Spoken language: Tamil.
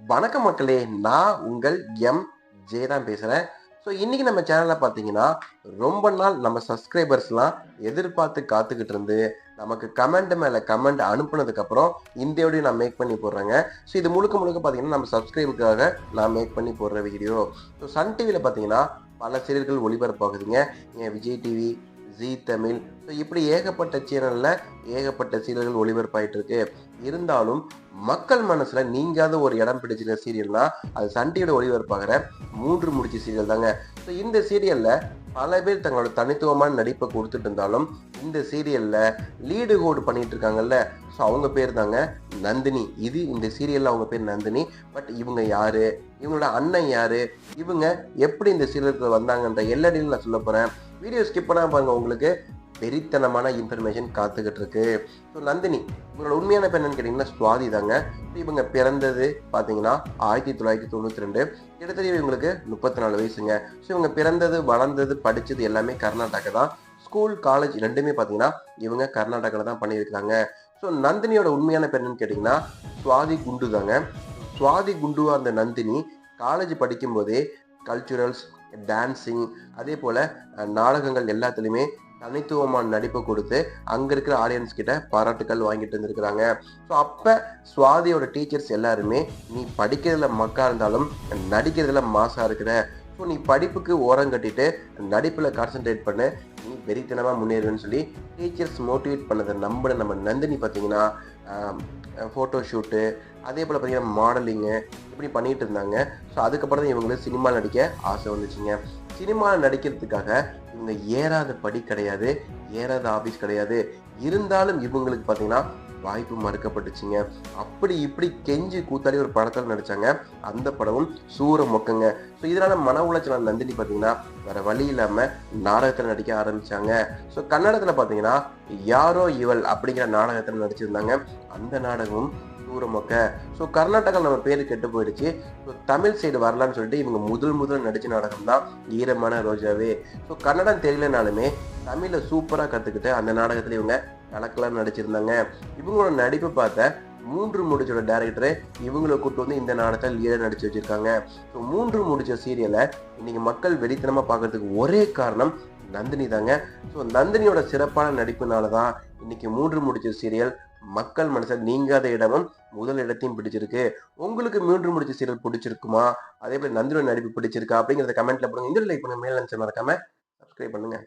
வணக்கம் மக்களே! நான் உங்கள் ஜே தான் பேசுறேன். ஸோ இன்னைக்கு நம்ம சேனல்ல பார்த்தீங்கன்னா, ரொம்ப நாள் நம்ம சப்ஸ்கிரைபர்ஸ்லாம் எதிர்பார்த்து காத்துக்கிட்டு இருந்து, நமக்கு கமெண்ட் மேல கமெண்ட் அனுப்புனதுக்கப்புறம் இந்த வீடியோ நான் மேக் பண்ணி போடுறேங்க. ஸோ இது முழுக்க முழுக்க பார்த்தீங்கன்னா, நம்ம சப்ஸ்கிரைபுக்காக நான் மேக் பண்ணி போடுற வீடியோ. ஸோ சன் டிவில பார்த்தீங்கன்னா, பல சீரியல்கள் ஒளிபரப்பாகுதுங்க. விஜய் டிவி, ஜீ தமிழ், ஸோ இப்படி ஏகப்பட்ட சேனல்ல ஏகப்பட்ட சீரியல்கள் ஒளிபரப்பாயிட்டு இருக்கு. இருந்தாலும் மக்கள் மனசுல நீங்காத ஒரு இடம் பிடிச்சிருக்க சீரியல்னா அது சன் டிவியோட ஒளிபரப்பாகிற 3 முடிச்சு சீரியல் தாங்க. ஸோ இந்த சீரியல்ல பல பேர் தங்களோட தனித்துவமான நடிப்பை கொடுத்துட்டு இருந்தாலும் இந்த சீரியல்ல லீடு ஹோல்டு பண்ணிட்டு இருக்காங்கல்ல, ஸோ அவங்க பேர் தாங்க நந்தினி. இந்த சீரியல்ல அவங்க பேர் நந்தினி. பட் இவங்க யாரு, இவங்களோட அண்ணன் யாரு, இவங்க எப்படி இந்த சீரியலுக்கு வந்தாங்கன்ற எல்லா டீலும் நான் சொல்ல போறேன். வீடியோ ஸ்கிப் பண்ணாம பாருங்க, உங்களுக்கு வெறித்தனமான இன்ஃபர்மேஷன் காத்துக்கிட்டு இருக்கு. ஸோ நந்தினி இவங்களோட உண்மையான பேர் என்னன்னு கேட்டிங்கன்னா சுவாதி தாங்க. இவங்க பிறந்தது பார்த்தீங்கன்னா 1992. கிட்டத்தட்ட இவங்களுக்கு 34 வயசுங்க. ஸோ இவங்க பிறந்தது, வளர்ந்தது, படித்தது எல்லாமே கர்நாடகா தான். ஸ்கூல், காலேஜ் ரெண்டுமே பார்த்தீங்கன்னா இவங்க கர்நாடகாவில் தான் பண்ணியிருக்காங்க. ஸோ நந்தினியோட உண்மையான பேர் என்னன்னு கேட்டிங்கன்னா சுவாதி குண்டு தாங்க. சுவாதி குண்டுவா இருந்த நந்தினி காலேஜ் படிக்கும்போதே கல்ச்சுரல்ஸ், டான்ஸிங், அதே போல் நாடகங்கள் எல்லாத்துலேயுமே தனித்துவமான நடிப்பை கொடுத்து அங்கே இருக்கிற ஆடியன்ஸ் கிட்ட பாராட்டுக்கள் வாங்கிட்டு இருந்திருக்கிறாங்க. ஸோ அப்போ சுவாதியோட டீச்சர்ஸ் எல்லாருமே, நீ படிக்கிறதுல மக்கா இருந்தாலும் நடிக்கிறதுல மாசா இருக்கிற, ஸோ நீ படிப்புக்கு ஓரம் கட்டிட்டு நடிப்பில் கான்சென்ட்ரேட் பண்ணு, நீ வெறித்தனமாக முன்னேறுவேன்னு சொல்லி டீச்சர்ஸ் மோட்டிவேட் பண்ணதை நம்பின நம்ம நந்தினி பார்த்தீங்கன்னா ஃபோட்டோ ஷூட்டு, அதே போல் பார்த்தீங்கன்னா மாடலிங்கு இப்படி பண்ணிட்டு இருந்தாங்க. ஸோ அதுக்கப்புறம் தான் இவங்களுக்கு சினிமா நடிக்க ஆசை வந்துச்சுங்க. சினிமா நடிக்கிறதுக்காக இவங்க ஏறாத படி கிடையாது, ஏறாத ஆஃபீஸ் கிடையாது. இருந்தாலும் இவங்களுக்கு பார்த்தீங்கன்னா வாய்ப்பு மறுக்கப்பட்டுச்சுங்க. அப்படி இப்படி கெஞ்சி கூத்தாடி ஒரு படத்தில் நடித்தாங்க. அந்த படமும் சூர மொக்கங்க. ஸோ இதனால மன உளைச்சல் நந்தினி பார்த்தீங்கன்னா வேற வழி இல்லாமல் நாடகத்தில் நடிக்க ஆரம்பித்தாங்க. ஸோ கன்னடத்தில் பார்த்தீங்கன்னா யாரோ இவள் அப்படிங்கிற நாடகத்தில் நடிச்சிருந்தாங்க. அந்த நாடகமும் சூரமொக்க. ஸோ கர்நாடகாவில் நம்ம பேர் கெட்டு போயிடுச்சு. ஸோ தமிழ் சைடு வரலான்னு சொல்லிட்டு இவங்க முதல் நடித்த நாடகம் தான் ஈரமான ரோஜாவே. ஸோ கன்னடம் தெரியலனாலுமே தமிழை சூப்பராக கற்றுக்கிட்டு அந்த நாடகத்தில் இவங்க கலக்கலாம் நடிச்சிருந்தாங்க. இவங்களோட நடிப்பை பார்த்த 3 முடிச்சோட டைரக்டரு இவங்களை கூப்பிட்டு வந்து இந்த நாடகத்தை லீடர் நடிச்சு வச்சிருக்காங்க. ஸோ 3 முடிச்ச சீரியலை இன்னைக்கு மக்கள் வெறித்தனமாக பார்க்கறதுக்கு ஒரே காரணம் நந்தினி தாங்க. ஸோ நந்தினியோட சிறப்பான நடிப்புனால தான் இன்னைக்கு 3 முடிச்ச சீரியல் மக்கள் மனசில் நீங்காத இடமும் முதல் இடத்தையும் பிடிச்சிருக்கு. உங்களுக்கு 3 முடிச்ச சீரியல் பிடிச்சிருக்குமா, அதே போல நந்தினியோட நடிப்பு பிடிச்சிருக்கா அப்படிங்கிறத கமெண்ட்ல போடுங்க. இந்த லைக் பண்ணுங்க, மேல நினைச்சு மறக்காம சப்ஸ்கிரைப் பண்ணுங்க.